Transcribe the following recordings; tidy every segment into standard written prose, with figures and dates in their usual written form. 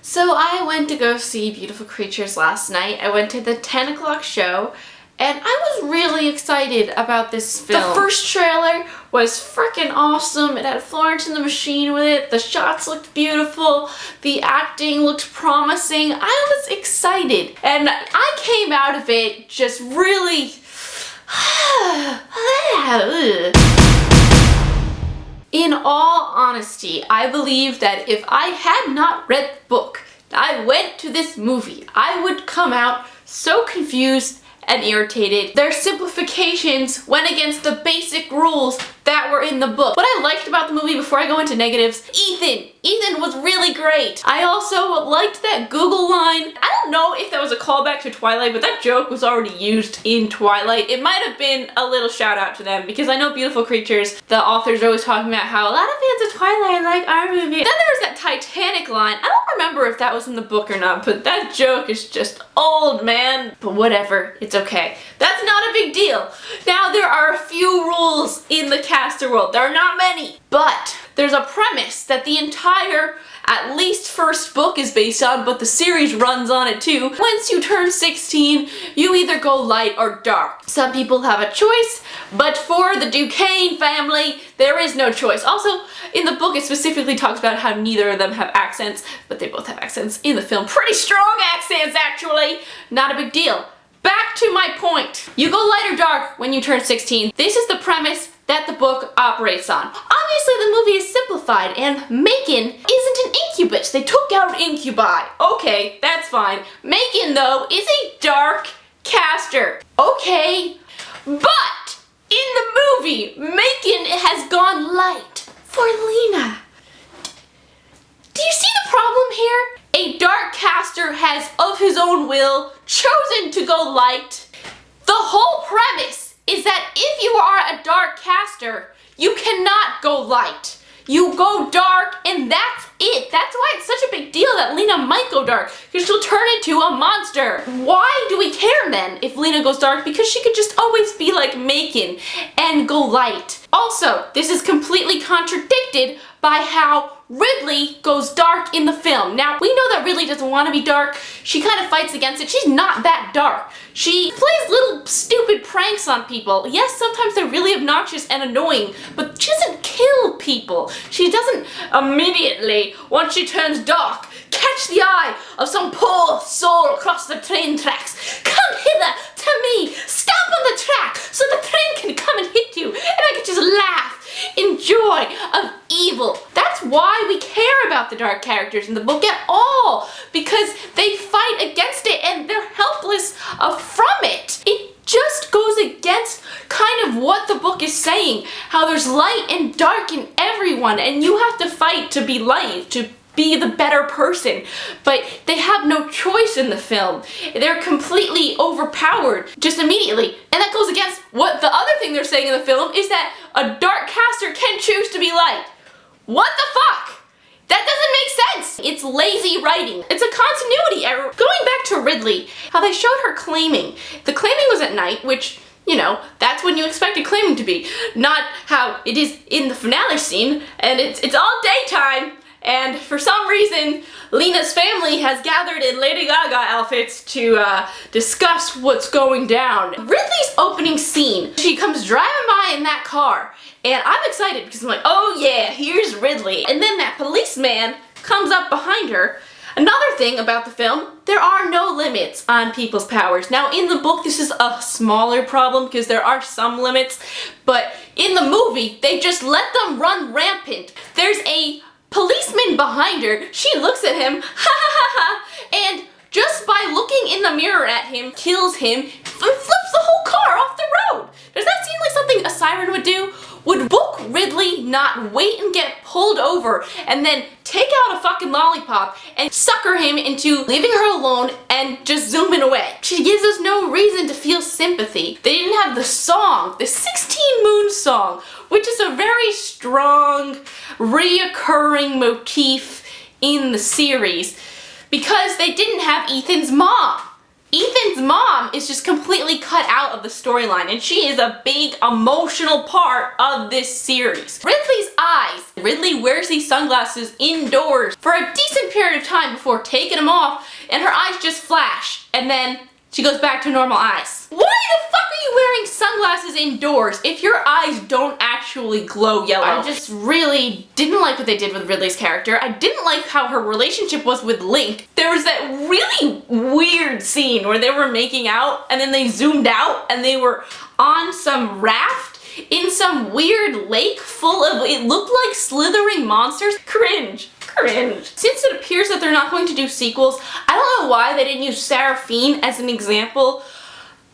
So I went to go see Beautiful Creatures last night. I went to the 10 o'clock show, and I was really excited about this film. The first trailer was freaking awesome. It had Florence and the Machine with it. The shots looked beautiful. The acting looked promising. I was excited, and I came out of it just really... In all honesty, I believe that if I had not read the book, I went to this movie, I would come out so confused and irritated. Their simplifications went against the basic rules that were in the book. What I liked about the movie, before I go into negatives, Ethan was really great. I also liked that Google line. I don't know if that was a callback to Twilight, but that joke was already used in Twilight. It might have been a little shout out to them, because I know Beautiful Creatures, the authors are always talking about how a lot of fans of Twilight like our movie. Then there was that Titanic line. I don't remember if that was in the book or not, but that joke is just old, man. But whatever, it's okay. That's not a big deal. Now there are a few rules in the caster world. There are not many, but there's a premise that the entire, at least first book is based on, but the series runs on it too. Once you turn 16, you either go light or dark. Some people have a choice, but for the Duquesne family, there is no choice. Also, in the book, it specifically talks about how neither of them have accents, but they both have accents in the film. Pretty strong accents, actually. Not a big deal. Back to my point. You go light or dark when you turn 16. This is the premise that the book operates on. Obviously, the movie is simplified, and Macon isn't an incubus. They took out incubi. Okay, that's fine. Macon, though, is a dark caster. Okay, but in the movie, Macon has gone light for Lena. Do you see the problem here? A dark caster has, of his own will, chosen to go light. The whole premise is that if you are a dark caster, you cannot go light. You go dark, and that's it. That's why it's such a big deal that Lena might go dark, because she'll turn into a monster. Why do we care then if Lena goes dark? Because she could just always be like Macon and go light. Also, this is completely contradicted by how Ridley goes dark in the film. Now, we know that Ridley doesn't want to be dark. She kind of fights against it. She's not that dark. She plays little stupid pranks on people. Yes, sometimes they're really obnoxious and annoying, but she doesn't kill people. She doesn't immediately, once she turns dark, catch the eye of some poor soul across the train tracks. Come hither to me. Stop on the track so the train can come and hit you, and I can just laugh in joy of evil. That's why we care about the dark characters in the book at all, because they fight against it and they're helpless from it. It just goes against kind of what the book is saying, how there's light and dark in everyone, and you have to fight to be light, to be the better person, but they have no choice in the film. They're completely overpowered just immediately, and that goes against what the other thing they're saying in the film is that a dark caster can choose to be light. What the fuck? That doesn't make sense. It's lazy writing. It's a continuity error. Going back to Ridley, how they showed her claiming. The claiming was at night, which, you know, that's when you expected claiming to be, not how it is in the finale scene, and it's all daytime. And for some reason, Lena's family has gathered in Lady Gaga outfits to discuss what's going down. Ridley's opening scene, she comes driving by in that car, and I'm excited because I'm like, oh yeah, here's Ridley. And then that policeman comes up behind her. Another thing about the film, there are no limits on people's powers. Now in the book, this is a smaller problem because there are some limits, but in the movie, they just let them run rampant. There's a policeman behind her, she looks at him, ha ha ha ha, and just by looking in the mirror at him, kills him, flips the whole car off the road. Does that seem like something a siren would do? Would Book Ridley not wait and get pulled over and then take out a fucking lollipop and sucker him into leaving her alone and just zooming away? She gives us no reason to feel sympathy. They didn't have the song, the 16 Moons song, which is a very strong, reoccurring motif in the series, because they didn't have Ethan's mom. Ethan's mom is just completely cut out of the storyline, and she is a big emotional part of this series. Ridley's eyes. Ridley wears these sunglasses indoors for a decent period of time before taking them off, and her eyes just flash, and then she goes back to normal eyes. Why the fuck are you wearing sunglasses indoors if your eyes don't actually glow yellow? I just really didn't like what they did with Ridley's character. I didn't like how her relationship was with Link. There was that really weird scene where they were making out and then they zoomed out and they were on some raft in some weird lake full of, it looked like slithering monsters. Cringe. Since it appears that they're not going to do sequels, I don't know why they didn't use Seraphine as an example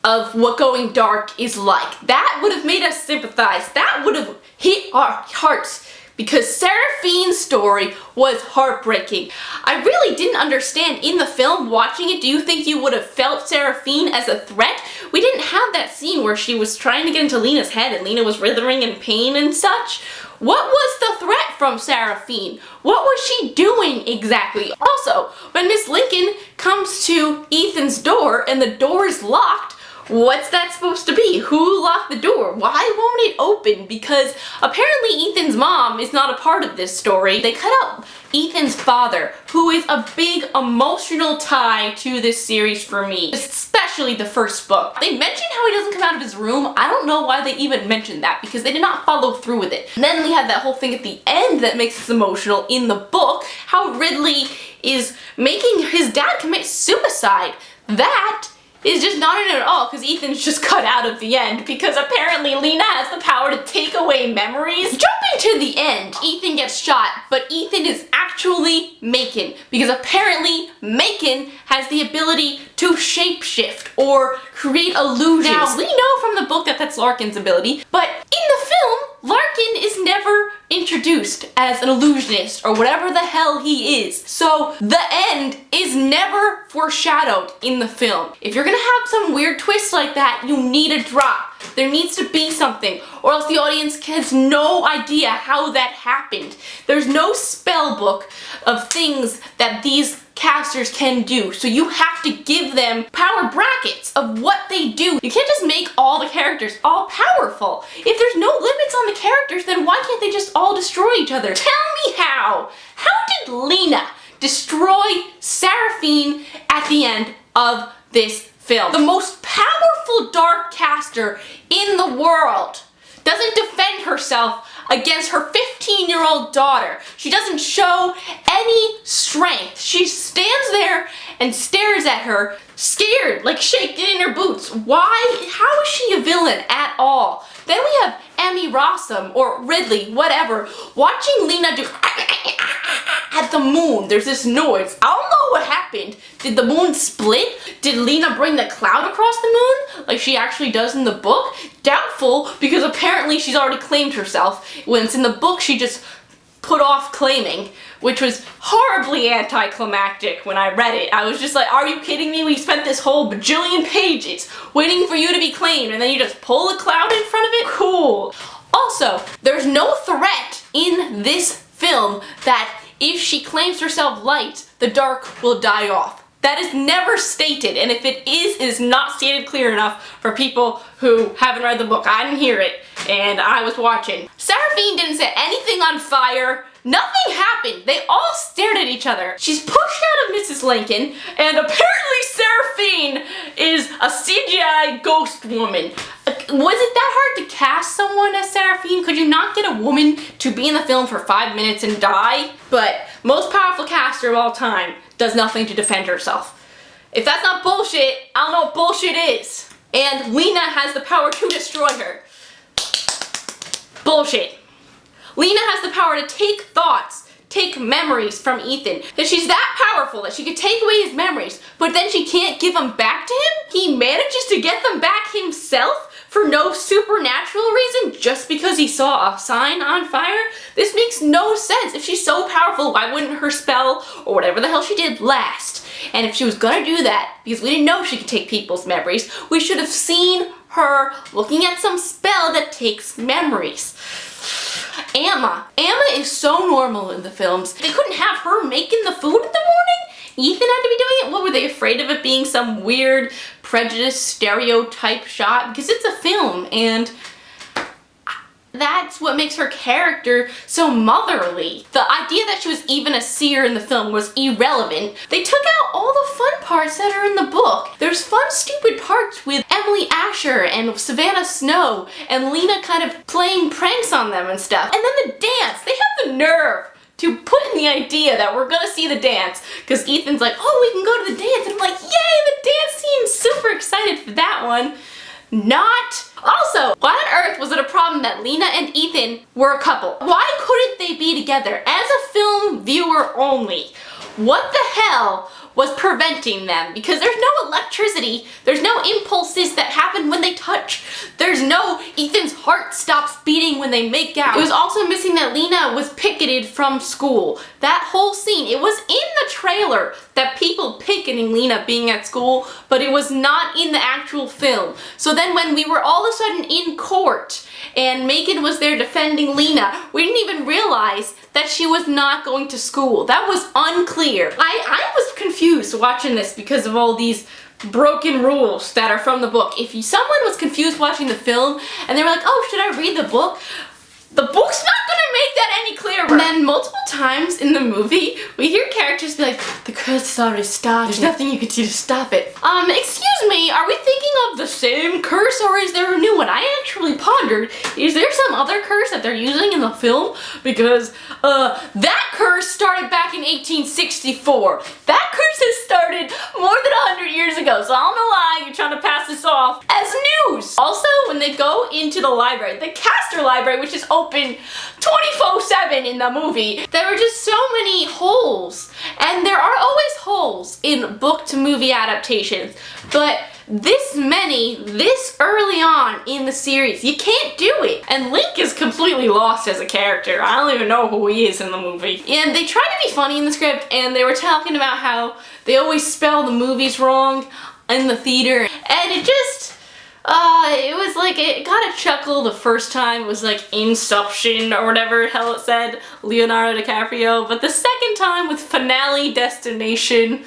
of what going dark is like. That would have made us sympathize. That would have hit our hearts because Seraphine's story was heartbreaking. I really didn't understand in the film watching it. Do you think you would have felt Seraphine as a threat? We didn't have that scene where she was trying to get into Lena's head and Lena was writhing in pain and such. What was the threat from Seraphine? What was she doing exactly? Also, when Miss Lincoln comes to Ethan's door and the door is locked, what's that supposed to be? Who locked the door? Why won't it open? Because apparently Ethan's mom is not a part of this story. They cut out Ethan's father, who is a big emotional tie to this series for me, especially the first book. They mentioned how he doesn't come out of his room. I don't know why they even mentioned that because they did not follow through with it. And then we have that whole thing at the end that makes us emotional in the book, how Ridley is making his dad commit suicide. That is just not in it at all because Ethan's just cut out at the end because apparently Lena has the power to take away memories. Jumping to the end, Ethan gets shot, but Ethan is actually Macon because apparently Macon has the ability to shapeshift or create illusions. Now, we know from the book that that's Larkin's ability, but in the film, Larkin is never introduced as an illusionist or whatever the hell he is. So the end is never foreshadowed in the film. If you're gonna have some weird twist like that, you need a drop. There needs to be something, or else the audience has no idea how that happened. There's no spell book of things that these casters can do, so you have to give them power brackets of what they do. You can't just make all the characters all powerful. If there's no limits on the characters, then why can't they just all destroy each other? Tell me how! How did Lena destroy Seraphine at the end of this film? The most powerful dark caster in the world doesn't defend herself against her 15-year-old daughter. She doesn't show any strength. She stands there and stares at her, scared, like shaking in her boots. Why? How is she a villain at all? Then we have Emmy Rossum, or Ridley, whatever, watching Lena do at the moon. There's this noise. I don't know what happened. Did the moon split? Did Lena bring the cloud across the moon like she actually does in the book? Doubtful, because apparently she's already claimed herself, when it's in the book she just put off claiming, which was horribly anticlimactic when I read it. I was just like, are you kidding me? We spent this whole bajillion pages waiting for you to be claimed and then you just pull a cloud in front of it? Cool. Also, there's no threat in this film that if she claims herself light, the dark will die off. That is never stated, and if it is not stated clear enough for people who haven't read the book. I didn't hear it, and I was watching. Seraphine didn't set anything on fire. Nothing happened. They all stared at each other. She's pushed out of Mrs. Lincoln, and apparently Seraphine is a CGI ghost woman. Was it that hard to cast someone as Seraphine? Could you not get a woman to be in the film for 5 minutes and die? But most powerful caster of all time does nothing to defend herself. If that's not bullshit, I don't know what bullshit is. And Lena has the power to destroy her. Bullshit. Lena has the power to take thoughts, take memories from Ethan. That she's that powerful that she could take away his memories, but then she can't give them back to him? He manages to get them back himself for no supernatural reason just because he saw a sign on fire? This makes no sense. If she's so powerful, why wouldn't her spell, or whatever the hell she did, last? And if she was gonna do that, because we didn't know she could take people's memories, we should have seen her looking at some spell that takes memories. Emma is so normal in the films. They couldn't have her making the food in the morning? Ethan had to be doing it? What, were they afraid of it being some weird prejudice stereotype shot? Because it's a film, and That's what makes her character so motherly. The idea that she was even a seer in the film was irrelevant. They took out all the fun parts that are in the book. There's fun, stupid parts with Emily Asher and Savannah Snow and Lena kind of playing pranks on them and stuff. And then the dance, they have the nerve to put in the idea that we're gonna see the dance, because Ethan's like, oh, we can go to the dance, and I'm like, yay, the dance scene, super excited for that one. Not. Also, why on earth was it a problem that Lena and Ethan were a couple? Why couldn't they be together as a film viewer only? What the hell was preventing them? Because there's no electricity, there's no impulses that happen when they touch, there's no Ethan's heart stops beating when they make out. It was also missing that Lena was picketed from school. That whole scene, it was in the trailer that people picketing Lena being at school, but it was not in the actual film. So then when we were all of a sudden in court and Megan was there defending Lena, we didn't even realize that she was not going to school. That was unclear. I was confused watching this because of all these broken rules that are from the book. If someone was confused watching the film and they were like, oh, should I read the book? The book's not gonna make that any clearer. And then multiple times in the movie, we hear characters be like, the curse is already started. There's nothing you can do to stop it. Excuse me, are we thinking of the same curse or is there a new one? I actually pondered, is there some other curse that they're using in the film? Because that curse started back in 1864. That curse has started more than 100 years ago, so I don't know why you're trying to pass this off as news. Also, when they go into the library, the Castor Library, which is open 24/7 in the movie, there were just so many holes. And there are always holes in book to movie adaptations, but this many, this early on in the series, you can't do it. And Link is completely lost as a character. I don't even know who he is in the movie. And they tried to be funny in the script, and they were talking about how they always spell the movies wrong in the theater. And it just, it was like, it got a chuckle the first time. It was like Inception or whatever the hell it said, Leonardo DiCaprio. But the second time with Finale Destination,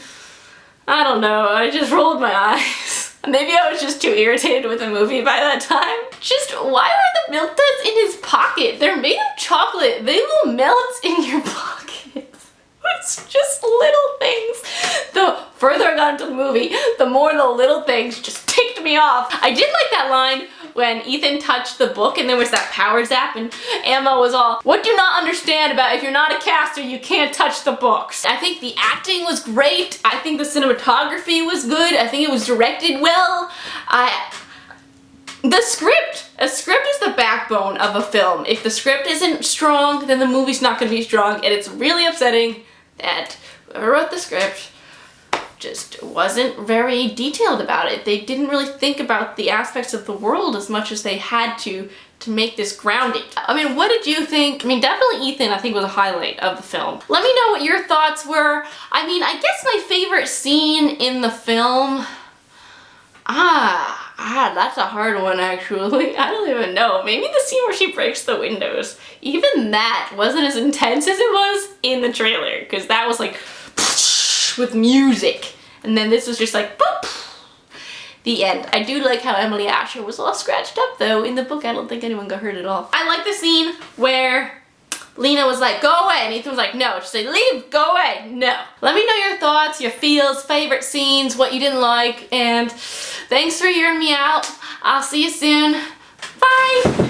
I don't know, I just rolled my eyes. Maybe I was just too irritated with the movie by that time. Just, why were the milk duds in his pocket? They're made of chocolate. They will melt in your pocket. It's just little things. The further I got into the movie, the more the little things just ticked me off. I did like that line when Ethan touched the book and there was that power zap and Emma was all, what do you not understand about if you're not a caster, you can't touch the books? I think the acting was great. I think the cinematography was good. I think it was directed well. A script is the backbone of a film. If the script isn't strong, then the movie's not gonna be strong, and it's really upsetting that whoever wrote the script just wasn't very detailed about it. They didn't really think about the aspects of the world as much as they had to make this grounded. I mean, what did you think? I mean, definitely Ethan, I think, was a highlight of the film. Let me know what your thoughts were. I mean, I guess my favorite scene in the film, that's a hard one, actually. I don't even know. Maybe the scene where she breaks the windows. Even that wasn't as intense as it was in the trailer, because that was like with music. And then this was just like boop, the end. I do like how Emily Asher was all scratched up, though. In the book, I don't think anyone got hurt at all. I like the scene where Lena was like, go away, and Ethan was like, no. She said, leave, go away, no. Let me know your thoughts, your feels, favorite scenes, what you didn't like, and thanks for hearing me out. I'll see you soon. Bye.